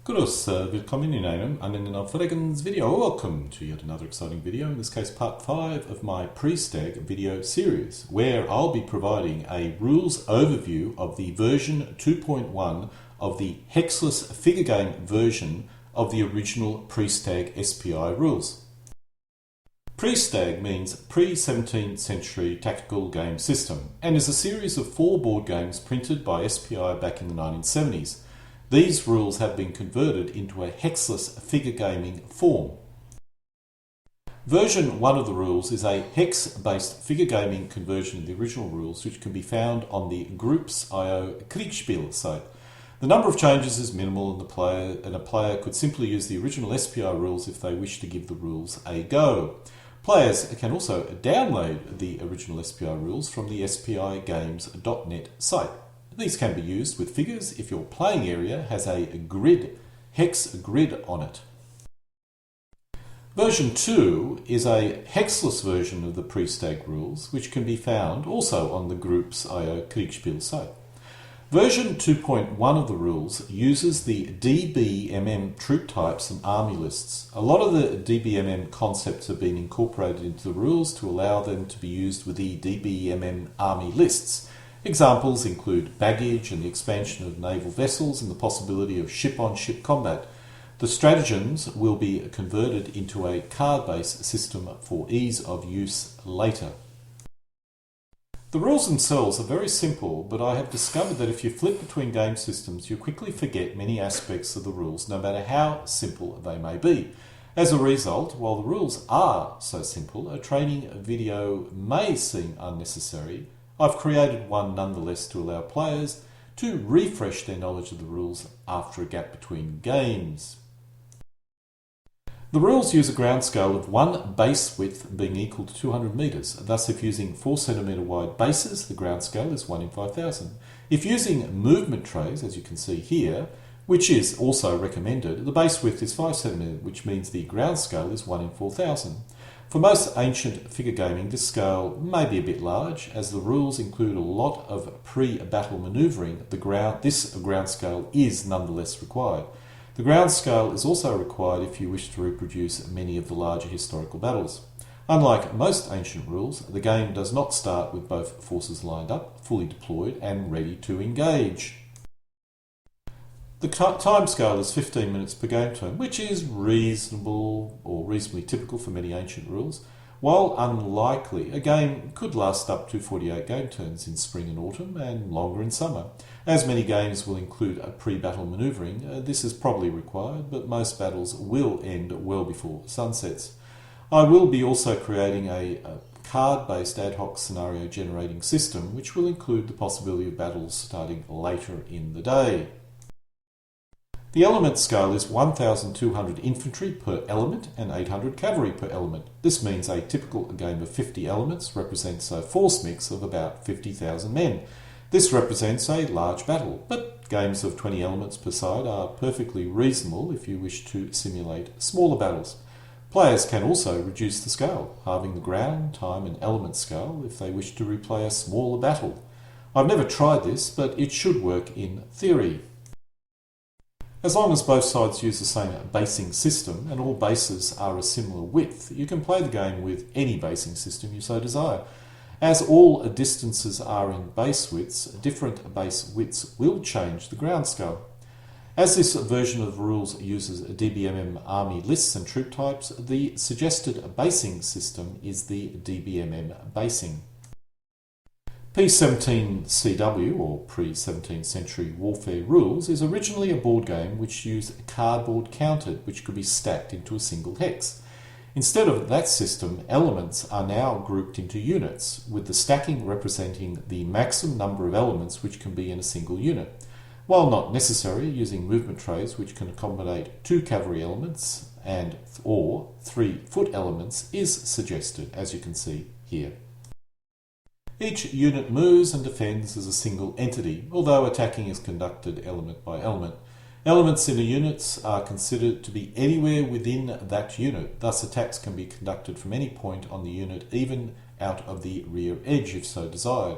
Grüß, willkommen in einem anderen video. Welcome to yet another exciting video, in this case part 5 of my pre-stag video series, where I'll be providing a rules overview of the version 2.1 of the hexless figure game version of the original pre-stag SPI rules. Pre-stag means pre-17th century tactical game system, and is a series of 4 board games printed by SPI back in the 1970s. These rules have been converted into a hexless figure gaming form. Version 1 of the rules is a hex-based figure gaming conversion of the original rules, which can be found on the Groups.io Kriegspiel site. The number of changes is minimal, and a player could simply use the original SPI rules if they wish to give the rules a go. Players can also download the original SPI rules from the spigames.net site. These can be used with figures if your playing area has a hex grid on it. Version 2 is a hexless version of the pre-stag rules, which can be found also on the Groups.io Kriegspiel site. Version 2.1 of the rules uses the DBMM troop types and army lists. A lot of the DBMM concepts have been incorporated into the rules to allow them to be used with the DBMM army lists. Examples include baggage and the expansion of naval vessels and the possibility of ship-on-ship combat. The stratagems will be converted into a card-based system for ease of use later. The rules themselves are very simple, but I have discovered that if you flip between game systems, you quickly forget many aspects of the rules, no matter how simple they may be. As a result, while the rules are so simple, a training video may seem unnecessary. I've created one nonetheless to allow players to refresh their knowledge of the rules after a gap between games. The rules use a ground scale of 1 base width being equal to 200 metres. Thus, if using 4 cm wide bases, the ground scale is 1 in 5,000. If using movement trays, as you can see here, which is also recommended, the base width is 5 cm, which means the ground scale is 1 in 4,000. For most ancient figure gaming, this scale may be a bit large, as the rules include a lot of pre-battle manoeuvring. This ground scale is nonetheless required. The ground scale is also required if you wish to reproduce many of the larger historical battles. Unlike most ancient rules, the game does not start with both forces lined up, fully deployed and ready to engage. The time scale is 15 minutes per game turn, which is reasonable or reasonably typical for many ancient rules. While unlikely, a game could last up to 48 game turns in spring and autumn, and longer in summer. As many games will include a pre-battle manoeuvring, this is probably required, but most battles will end well before sunsets. I will be also creating a card-based ad hoc scenario generating system, which will include the possibility of battles starting later in the day. The element scale is 1,200 infantry per element and 800 cavalry per element. This means a typical game of 50 elements represents a force mix of about 50,000 men. This represents a large battle, but games of 20 elements per side are perfectly reasonable if you wish to simulate smaller battles. Players can also reduce the scale, halving the ground, time and element scale if they wish to replay a smaller battle. I've never tried this, but it should work in theory. As long as both sides use the same basing system and all bases are a similar width, you can play the game with any basing system you so desire. As all distances are in base widths, different base widths will change the ground scale. As this version of the rules uses DBMM army lists and troop types, the suggested basing system is the DBMM basing. P17CW, or pre-17th century warfare rules, is originally a board game which used cardboard counted, which could be stacked into a single hex. Instead of that system, elements are now grouped into units, with the stacking representing the maximum number of elements which can be in a single unit. While not necessary, using movement trays which can accommodate 2 cavalry elements or 3 foot elements is suggested, as you can see here. Each unit moves and defends as a single entity, although attacking is conducted element by element. Elements in a unit are considered to be anywhere within that unit, thus attacks can be conducted from any point on the unit, even out of the rear edge if so desired.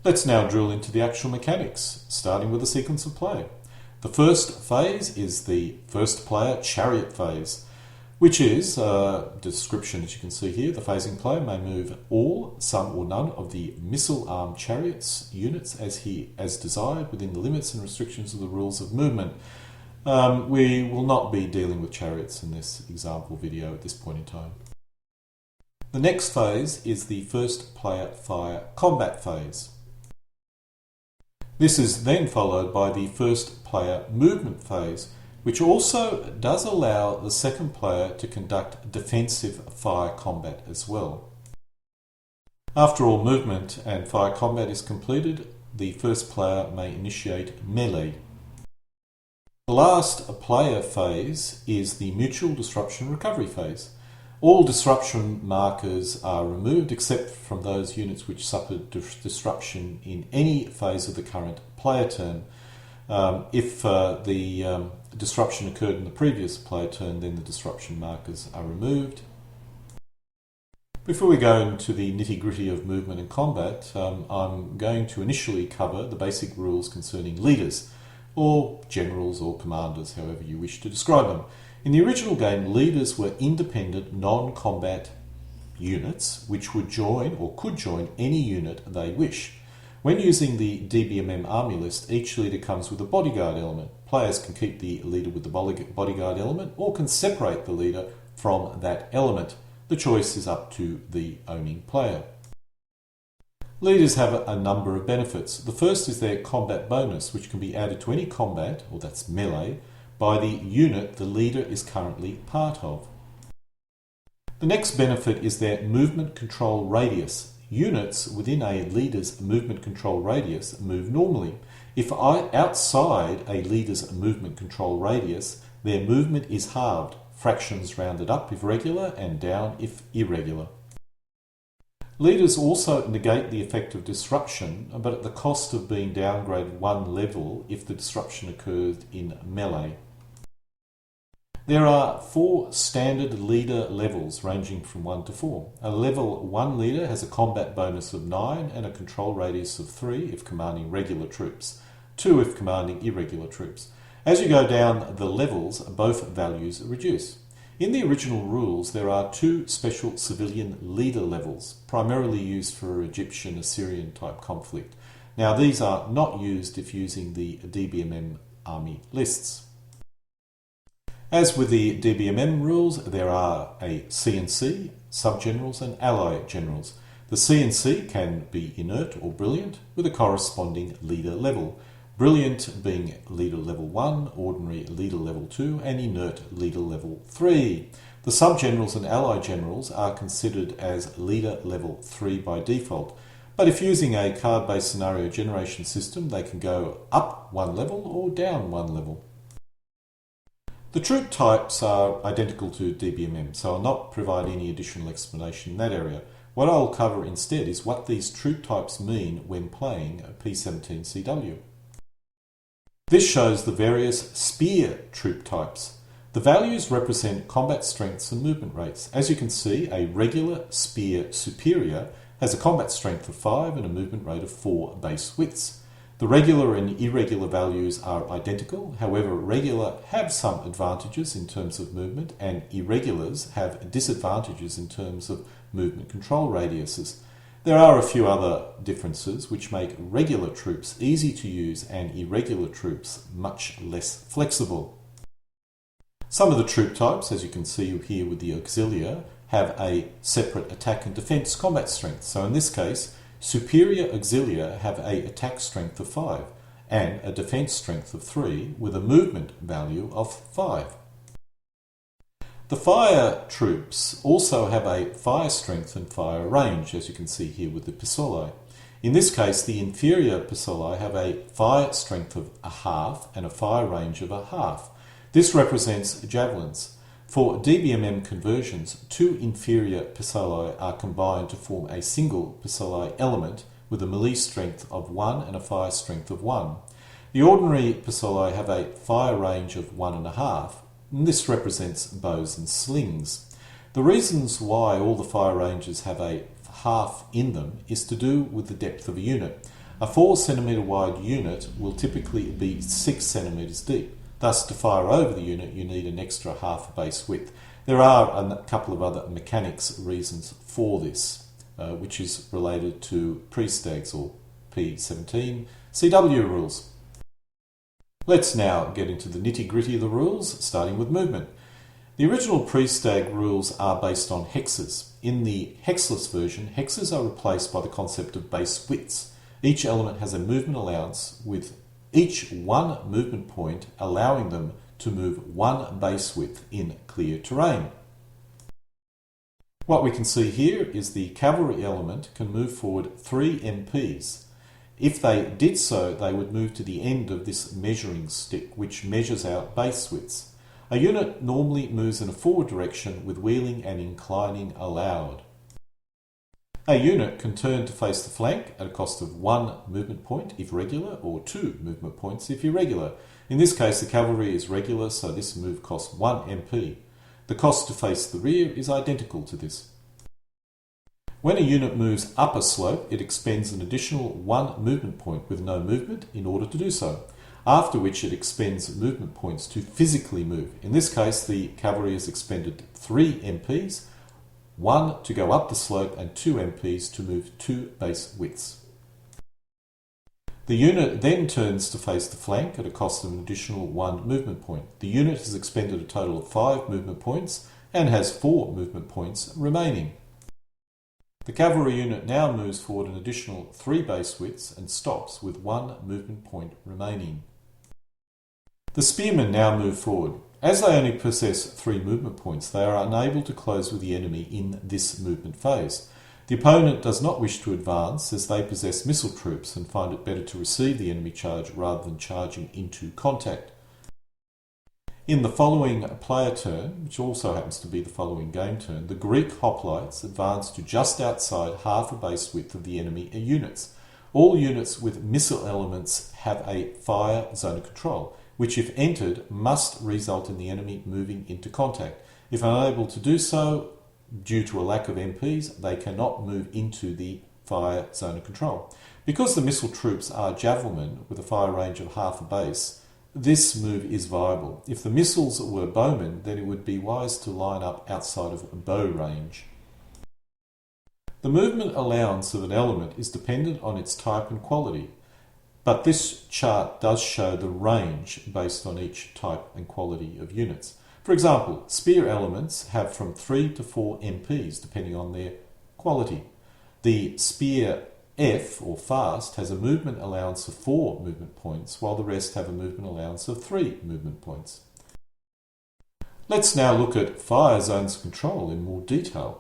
Let's now drill into the actual mechanics, starting with a sequence of play. The first phase is the first player chariot phase, which is, description as you can see here, the phasing player may move all, some or none of the missile-armed chariots units as desired within the limits and restrictions of the rules of movement. We will not be dealing with chariots in this example video at this point in time. The next phase is the first player fire combat phase. This is then followed by the first player movement phase, which also does allow the second player to conduct defensive fire combat as well. After all movement and fire combat is completed, the first player may initiate melee. The last player phase is the mutual disruption recovery phase. All disruption markers are removed except from those units which suffered disruption in any phase of the current player turn. If the disruption occurred in the previous player turn, then the disruption markers are removed. Before we go into the nitty-gritty of movement and combat, I'm going to initially cover the basic rules concerning leaders, or generals or commanders, however you wish to describe them. In the original game, leaders were independent, non-combat units which would join or could join any unit they wish. When using the DBMM army list, each leader comes with a bodyguard element. Players can keep the leader with the bodyguard element or can separate the leader from that element. The choice is up to the owning player. Leaders have a number of benefits. The first is their combat bonus, which can be added to any combat, or that's melee, by the unit the leader is currently part of. The next benefit is their movement control radius. Units within a leader's movement control radius move normally. If outside a leader's movement control radius, their movement is halved, fractions rounded up if regular and down if irregular. Leaders also negate the effect of disruption, but at the cost of being downgraded one level if the disruption occurs in melee. There are 4 standard leader levels ranging from 1 to 4. A level 1 leader has a combat bonus of 9 and a control radius of 3 if commanding regular troops, 2 if commanding irregular troops. As you go down the levels, both values reduce. In the original rules, there are 2 special civilian leader levels, primarily used for Egyptian-Assyrian type conflict. Now, these are not used if using the DBMM army lists. As with the DBMM rules, there are a CNC, subgenerals and ally generals. The CNC can be inert or brilliant with a corresponding leader level. Brilliant being leader level 1, ordinary leader level 2 and inert leader level 3. The subgenerals and ally generals are considered as leader level 3 by default, but if using a card-based scenario generation system, they can go up 1 level or down 1 level. The troop types are identical to DBMM, so I'll not provide any additional explanation in that area. What I'll cover instead is what these troop types mean when playing P17CW. This shows the various spear troop types. The values represent combat strengths and movement rates. As you can see, a regular spear superior has a combat strength of 5 and a movement rate of 4 base widths. The regular and irregular values are identical, however regular have some advantages in terms of movement and irregulars have disadvantages in terms of movement control radiuses. There are a few other differences which make regular troops easy to use and irregular troops much less flexible. Some of the troop types, as you can see here with the auxilia, have a separate attack and defense combat strength. So in this case, superior auxilia have an attack strength of 5 and a defense strength of 3 with a movement value of 5. The fire troops also have a fire strength and fire range, as you can see here with the Pisoli. In this case, the inferior Pisoli have a fire strength of a half and a fire range of a half. This represents javelins. For DBMM conversions, 2 inferior Pisoli are combined to form a single Pisoli element with a melee strength of 1 and a fire strength of 1. The ordinary Pisoli have a fire range of 1.5, and this represents bows and slings. The reasons why all the fire ranges have a half in them is to do with the depth of a unit. A 4 centimetre wide unit will typically be 6 centimetres deep. Thus, to fire over the unit, you need an extra half a base width. There are a couple of other mechanics reasons for this, which is related to pre-stags or P17CW rules. Let's now get into the nitty-gritty of the rules, starting with movement. The original pre-stag rules are based on hexes. In the hexless version, hexes are replaced by the concept of base widths. Each element has a movement allowance, with each one movement point allowing them to move one base width in clear terrain. What we can see here is the cavalry element can move forward 3 MPs. If they did so, they would move to the end of this measuring stick, which measures out base widths. A unit normally moves in a forward direction with wheeling and inclining allowed. A unit can turn to face the flank at a cost of 1 movement point if regular, or 2 movement points if irregular. In this case, the cavalry is regular, so this move costs 1 MP. The cost to face the rear is identical to this. When a unit moves up a slope, it expends an additional 1 movement point with no movement in order to do so, after which it expends movement points to physically move. In this case, the cavalry has expended 3 MPs, 1 to go up the slope and 2 MPs to move 2 base widths. The unit then turns to face the flank at a cost of an additional 1 movement point. The unit has expended a total of 5 movement points and has 4 movement points remaining. The cavalry unit now moves forward an additional 3 base widths and stops with 1 movement point remaining. The spearmen now move forward. As they only possess 3 movement points, they are unable to close with the enemy in this movement phase. The opponent does not wish to advance as they possess missile troops and find it better to receive the enemy charge rather than charging into contact. In the following player turn, which also happens to be the following game turn, the Greek hoplites advance to just outside half a base width of the enemy units. All units with missile elements have a fire zone of control, which if entered must result in the enemy moving into contact. If unable to do so, due to a lack of MPs, they cannot move into the fire zone of control. Because the missile troops are javelin with a fire range of half a base, this move is viable. If the missiles were bowmen, then it would be wise to line up outside of bow range. The movement allowance of an element is dependent on its type and quality, but this chart does show the range based on each type and quality of units. For example, spear elements have from 3 to 4 MPs depending on their quality. The spear F, or fast, has a movement allowance of 4 movement points, while the rest have a movement allowance of 3 movement points. Let's now look at fire zones of control in more detail.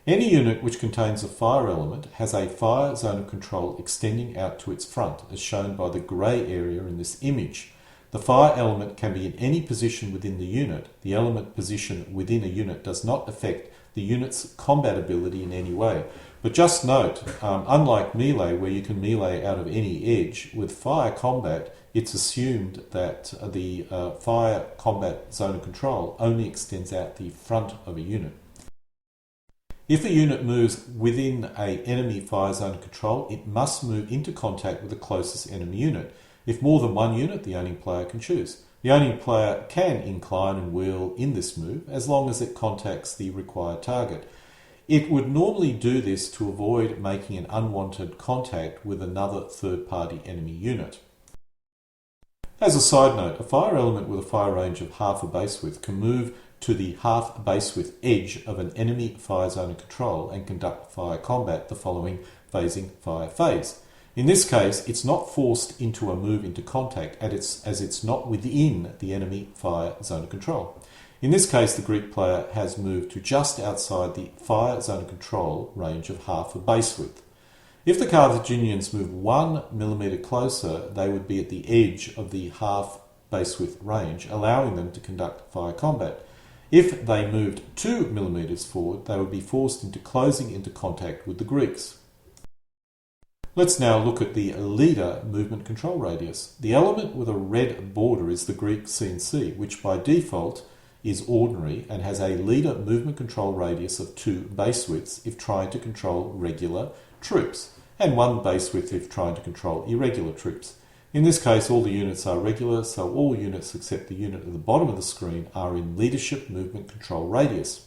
Any unit which contains a fire element has a fire zone of control extending out to its front, as shown by the grey area in this image. The fire element can be in any position within the unit. The element position within a unit does not affect the unit's combat ability in any way. But just note, unlike melee, where you can melee out of any edge, with fire combat, it's assumed that the fire combat zone of control only extends out the front of a unit. If a unit moves within an enemy fire zone of control, it must move into contact with the closest enemy unit. If more than one unit, the owning player can choose. The owning player can incline and wheel in this move as long as it contacts the required target. It would normally do this to avoid making an unwanted contact with another third-party enemy unit. As a side note, a fire element with a fire range of half a base width can move to the half base width edge of an enemy fire zone of control and conduct fire combat the following phasing fire phase. In this case, it's not forced into a move into contact as it's not within the enemy fire zone of control. In this case, the Greek player has moved to just outside the fire zone of control range of half a base width. If the Carthaginians move 1 millimetre closer, they would be at the edge of the half base width range, allowing them to conduct fire combat. If they moved 2 millimetres forward, they would be forced into closing into contact with the Greeks. Let's now look at the leader movement control radius. The element with a red border is the Greek CNC, which by default is ordinary and has a leader movement control radius of 2 base widths if trying to control regular troops, and 1 base width if trying to control irregular troops. In this case, all the units are regular, so all units except the unit at the bottom of the screen are in leadership movement control radius.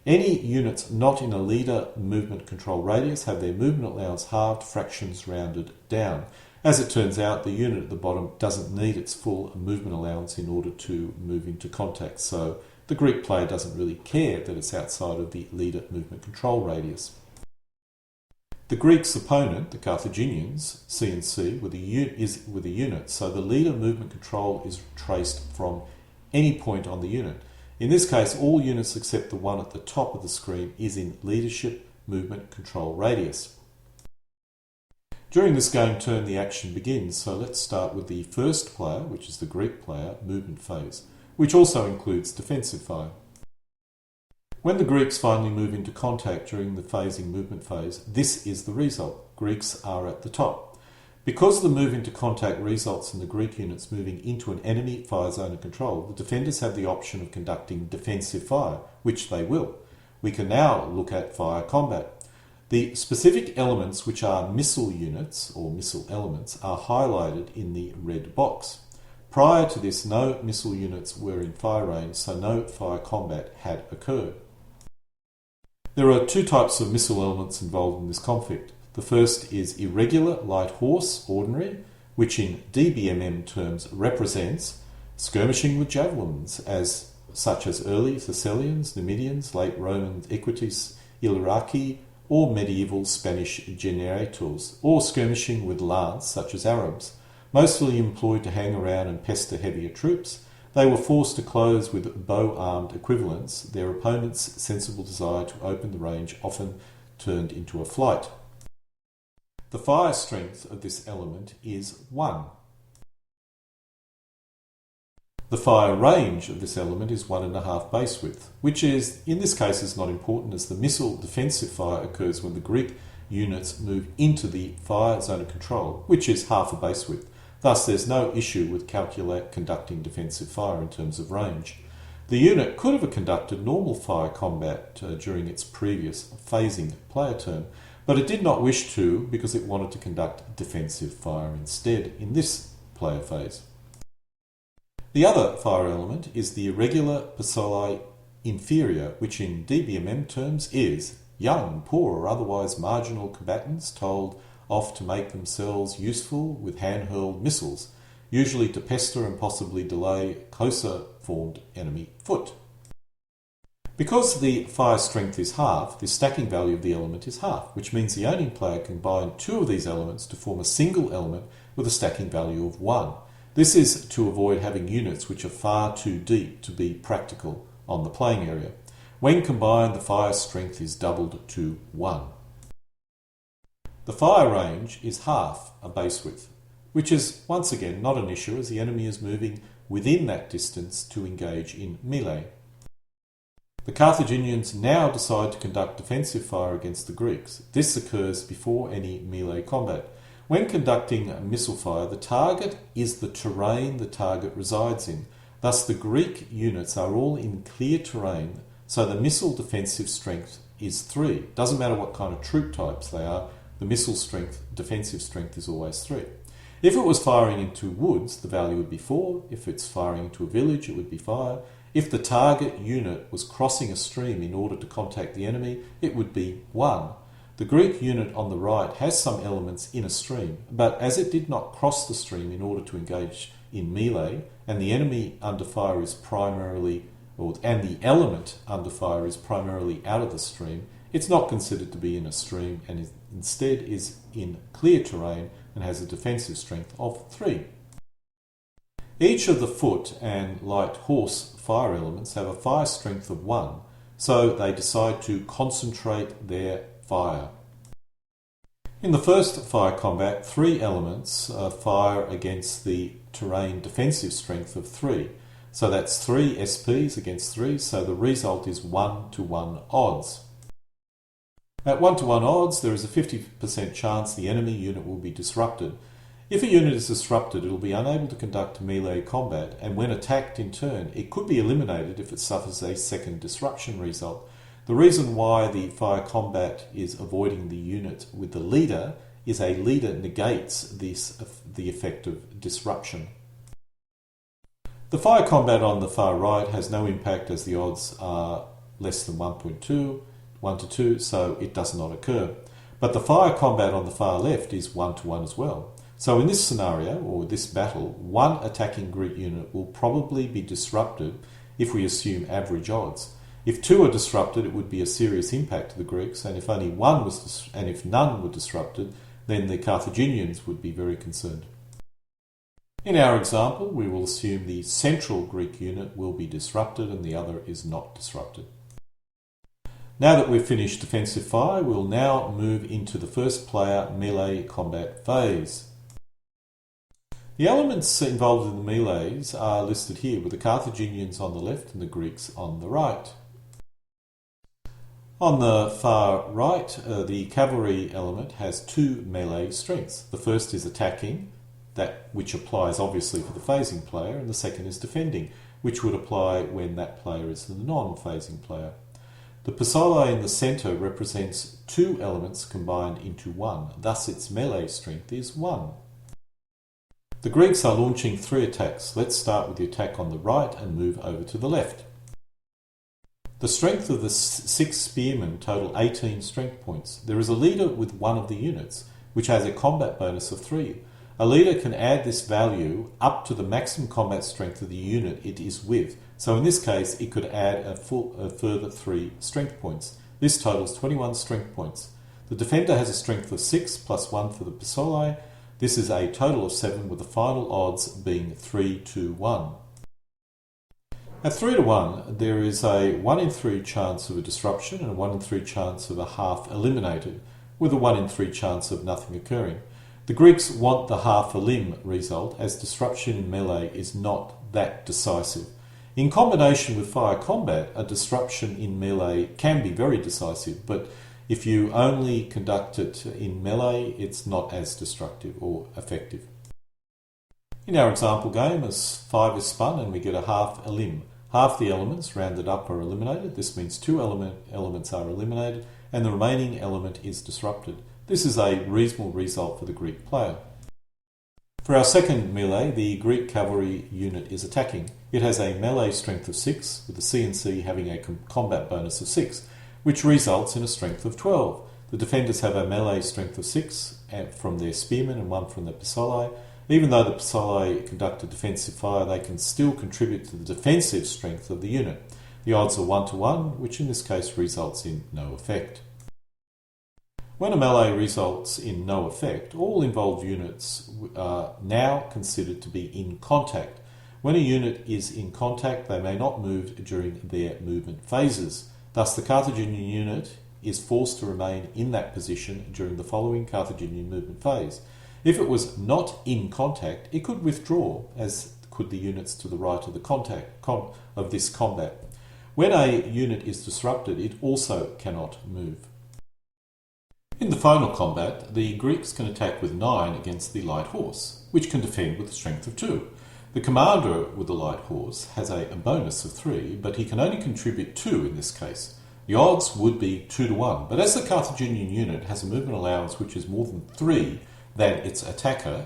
Any units not in a leader movement control radius have their movement allowance halved, fractions rounded down. As it turns out, the unit at the bottom doesn't need its full movement allowance in order to move into contact, so the Greek player doesn't really care that it's outside of the leader movement control radius. The Greeks' opponent, the Carthaginians, C and C, is with a unit, so the leader movement control is traced from any point on the unit. In this case, all units except the one at the top of the screen is in leadership movement control radius. During this game turn, the action begins, so let's start with the first player, which is the Greek player, movement phase, which also includes defensive fire. When the Greeks finally move into contact during the phasing movement phase, this is the result. Greeks are at the top. Because the move into contact results in the Greek units moving into an enemy fire zone of control, the defenders have the option of conducting defensive fire, which they will. We can now look at fire combat. The specific elements which are missile units, or missile elements, are highlighted in the red box. Prior to this, no missile units were in fire range, so no fire combat had occurred. There are two types of missile elements involved in this conflict. The first is irregular light horse, ordinary, which in DBMM terms represents skirmishing with javelins, such as early Thessalians, Numidians, late Roman Equites, Illyrici, or medieval Spanish generators, or skirmishing with lance, such as Arabs. Mostly employed to hang around and pester heavier troops, they were forced to close with bow-armed equivalents. Their opponent's sensible desire to open the range often turned into a flight. The fire strength of this element is 1. The fire range of this element is 1.5 base width, which is, in this case, is not important as the missile defensive fire occurs when the Greek units move into the fire zone of control, which is half a base width. Thus, there's no issue with conducting defensive fire in terms of range. The unit could have conducted normal fire combat during its previous phasing player turn, but it did not wish to because it wanted to conduct defensive fire instead in this player phase. The other fire element is the irregular persolae inferior, which in DBMM terms is young, poor, or otherwise marginal combatants told off to make themselves useful with hand-hurled missiles, usually to pester and possibly delay closer formed enemy foot. Because the fire strength is half, the stacking value of the element is half, which means the owning player can combine two of these elements to form a single element with a stacking value of 1. This is to avoid having units which are far too deep to be practical on the playing area. When combined, the fire strength is doubled to 1. The fire range is half a base width, which is once again not an issue as the enemy is moving within that distance to engage in melee. The Carthaginians now decide to conduct defensive fire against the Greeks. This occurs before any melee combat. When conducting missile fire, the target is the terrain the target resides in. Thus, the Greek units are all in clear terrain, so the missile defensive strength is 3. Doesn't matter what kind of troop types they are, the missile strength, defensive strength is always 3. If it was firing into woods, the value would be 4. If it's firing into a village, it would be 5. If the target unit was crossing a stream in order to contact the enemy, it would be 1. The Greek unit on the right has some elements in a stream, but as it did not cross the stream in order to engage in melee, and the enemy under fire is and the element under fire is primarily out of the stream, it's not considered to be in a stream and instead is in clear terrain and has a defensive strength of 3. Each of the foot and light horse fire elements have a fire strength of 1, so they decide to concentrate their fire. In the first fire combat, 3 elements fire against the terrain defensive strength of 3. So that's 3 SPs against 3, so the result is 1-to-1 odds. At 1-to-1 odds, there is a 50% chance the enemy unit will be disrupted. If a unit is disrupted, it will be unable to conduct melee combat, and when attacked in turn, it could be eliminated if it suffers a second disruption result. The reason why the fire combat is avoiding the unit with the leader is a leader negates the effect of disruption. The fire combat on the far right has no impact as the odds are less than 1.2, 1 to 2, so it does not occur. But the fire combat on the far left is 1 to 1 as well. So in this scenario, or this battle, one attacking Greek unit will probably be disrupted if we assume average odds. If two are disrupted, it would be a serious impact to the Greeks, and if only one was, and if none were disrupted, then the Carthaginians would be very concerned. In our example, we will assume the central Greek unit will be disrupted and the other is not disrupted. Now that we've finished defensive fire, we'll now move into the first player melee combat phase. The elements involved in the melees are listed here, with the Carthaginians on the left and the Greeks on the right. On the far right, the cavalry element has two melee strengths. The first is attacking, which applies obviously for the phasing player, and the second is defending, which would apply when that player is the non-phasing player. The P17 in the centre represents two elements combined into one, thus its melee strength is 1. The Greeks are launching 3 attacks. Let's start with the attack on the right and move over to the left. The strength of the 6 spearmen total 18 strength points. There is a leader with one of the units, which has a combat bonus of 3. A leader can add this value up to the maximum combat strength of the unit it is with. So in this case, it could add a further 3 strength points. This totals 21 strength points. The defender has a strength of 6 plus 1 for the P17. This is a total of 7, with the final odds being 3 to 1. At 3 to 1, there is a 1 in 3 chance of a disruption and a 1 in 3 chance of a half eliminated, with a 1 in 3 chance of nothing occurring. The Greeks want the half a limb result, as disruption in melee is not that decisive. In combination with fire combat, a disruption in melee can be very decisive, but if you only conduct it in melee, it's not as destructive or effective. In our example game, as 5 is spun and we get a half a limb. Half the elements rounded up are eliminated. This means 2 elements are eliminated and the remaining element is disrupted. This is a reasonable result for the Greek player. For our second melee, the Greek cavalry unit is attacking. It has a melee strength of 6, with the CNC having a combat bonus of 6, which results in a strength of 12. The defenders have a melee strength of 6 from their spearmen and 1 from their P17. Even though the P17 conducted defensive fire, they can still contribute to the defensive strength of the unit. The odds are 1 to 1, which in this case results in no effect. When a melee results in no effect, all involved units are now considered to be in contact. When a unit is in contact, they may not move during their movement phases. Thus, the Carthaginian unit is forced to remain in that position during the following Carthaginian movement phase. If it was not in contact, it could withdraw, as could the units to the right of the of this combat. When a unit is disrupted, it also cannot move. In the final combat, the Greeks can attack with 9 against the light horse, which can defend with a strength of 2. The commander with the light horse has a bonus of 3, but he can only contribute 2 in this case. The odds would be 2 to 1, but as the Carthaginian unit has a movement allowance which is more than 3 than its attacker,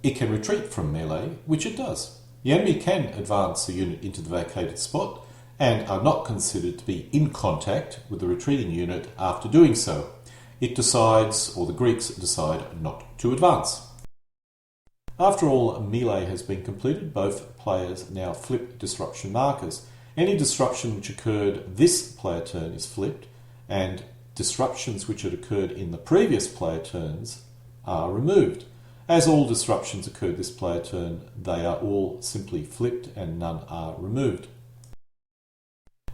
it can retreat from melee, which it does. The enemy can advance the unit into the vacated spot and are not considered to be in contact with the retreating unit after doing so. It decides, or the Greeks decide, not to advance. After all melee has been completed, both players now flip disruption markers. Any disruption which occurred this player turn is flipped, and disruptions which had occurred in the previous player turns are removed. As all disruptions occurred this player turn, they are all simply flipped and none are removed.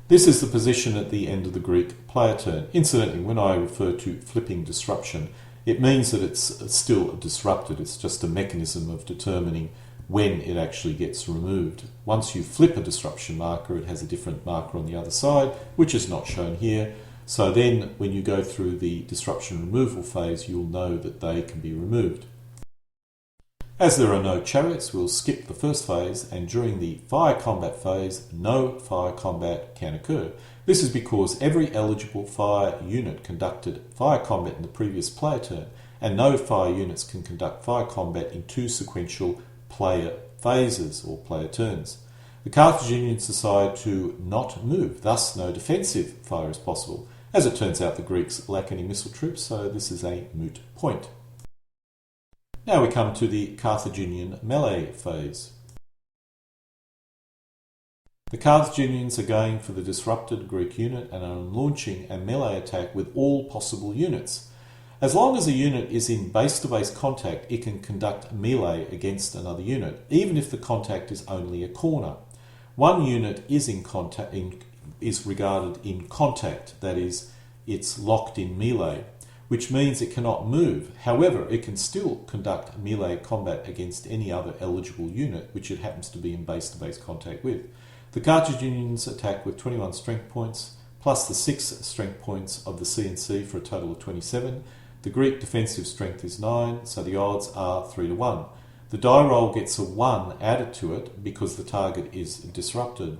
This is the position at the end of the Greek player turn. Incidentally, when I refer to flipping disruption, it means that it's still disrupted. It's just a mechanism of determining when it actually gets removed. Once you flip a disruption marker, it has a different marker on the other side, which is not shown here. So then when you go through the disruption removal phase, you'll know that they can be removed. As there are no chariots, we'll skip the first phase, and during the fire combat phase, no fire combat can occur. This is because every eligible fire unit conducted fire combat in the previous player turn, and no fire units can conduct fire combat in two sequential player phases or player turns. The Carthaginians decide to not move, thus no defensive fire is possible. As it turns out, the Greeks lack any missile troops, so this is a moot point. Now we come to the Carthaginian melee phase. The Carthaginians are going for the disrupted Greek unit and are launching a melee attack with all possible units. As long as a unit is in base-to-base contact, it can conduct melee against another unit, even if the contact is only a corner. One unit is regarded in contact, that is, it's locked in melee, which means it cannot move. However, it can still conduct melee combat against any other eligible unit which it happens to be in base-to-base contact with. The Carthaginians attack with 21 strength points, plus the 6 strength points of the CNC for a total of 27. The Greek defensive strength is 9, so the odds are 3-1. The die roll gets a 1 added to it because the target is disrupted.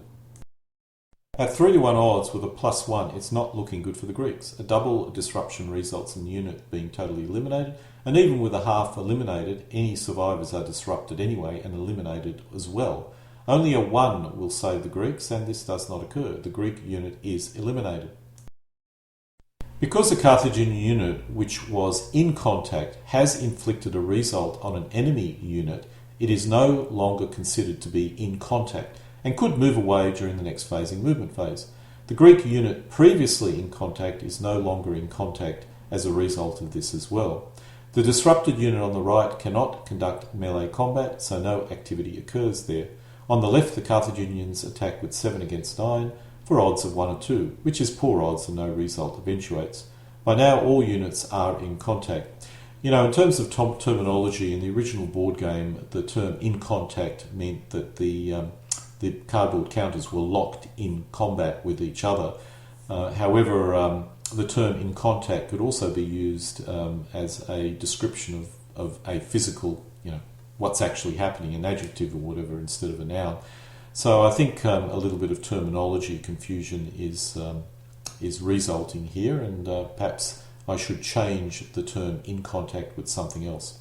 At 3-1 odds with a +1, it's not looking good for the Greeks. A double disruption results in the unit being totally eliminated, and even with a half eliminated, any survivors are disrupted anyway and eliminated as well. Only a 1 will save the Greeks, and this does not occur. The Greek unit is eliminated. Because the Carthaginian unit, which was in contact, has inflicted a result on an enemy unit, it is no longer considered to be in contact and could move away during the next phasing movement phase. The Greek unit previously in contact is no longer in contact as a result of this as well. The disrupted unit on the right cannot conduct melee combat, so no activity occurs there. On the left, the Carthaginians attack with 7 against 9, for odds of 1 or 2, which is poor odds and no result eventuates. By now, all units are in contact. You know, in terms of terminology, in the original board game, the term in contact meant that the cardboard counters were locked in combat with each other. However, the term in contact could also be used as a description of a physical, what's actually happening, an adjective or whatever, instead of a noun. So I think a little bit of terminology confusion is resulting here, and perhaps I should change the term in contact with something else.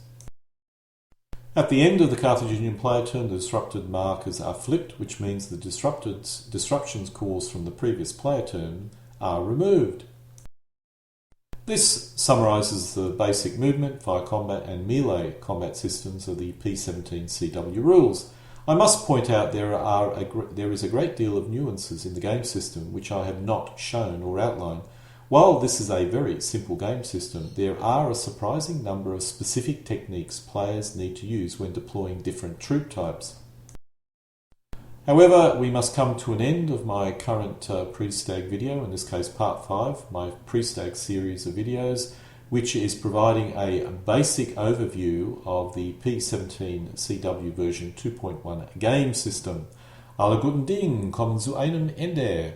At the end of the Carthaginian player turn, the disrupted markers are flipped, which means the disruptions caused from the previous player turn are removed. This summarises the basic movement, fire combat and melee combat systems of the P17CW rules. I must point out there is a great deal of nuances in the game system which I have not shown or outlined. While this is a very simple game system, there are a surprising number of specific techniques players need to use when deploying different troop types. However, we must come to an end of my current pre-stag video, in this case part 5, my pre-stag series of videos, which is providing a basic overview of the P17CW version 2.1 game system. Alle guten Dinge kommen zu einem Ende.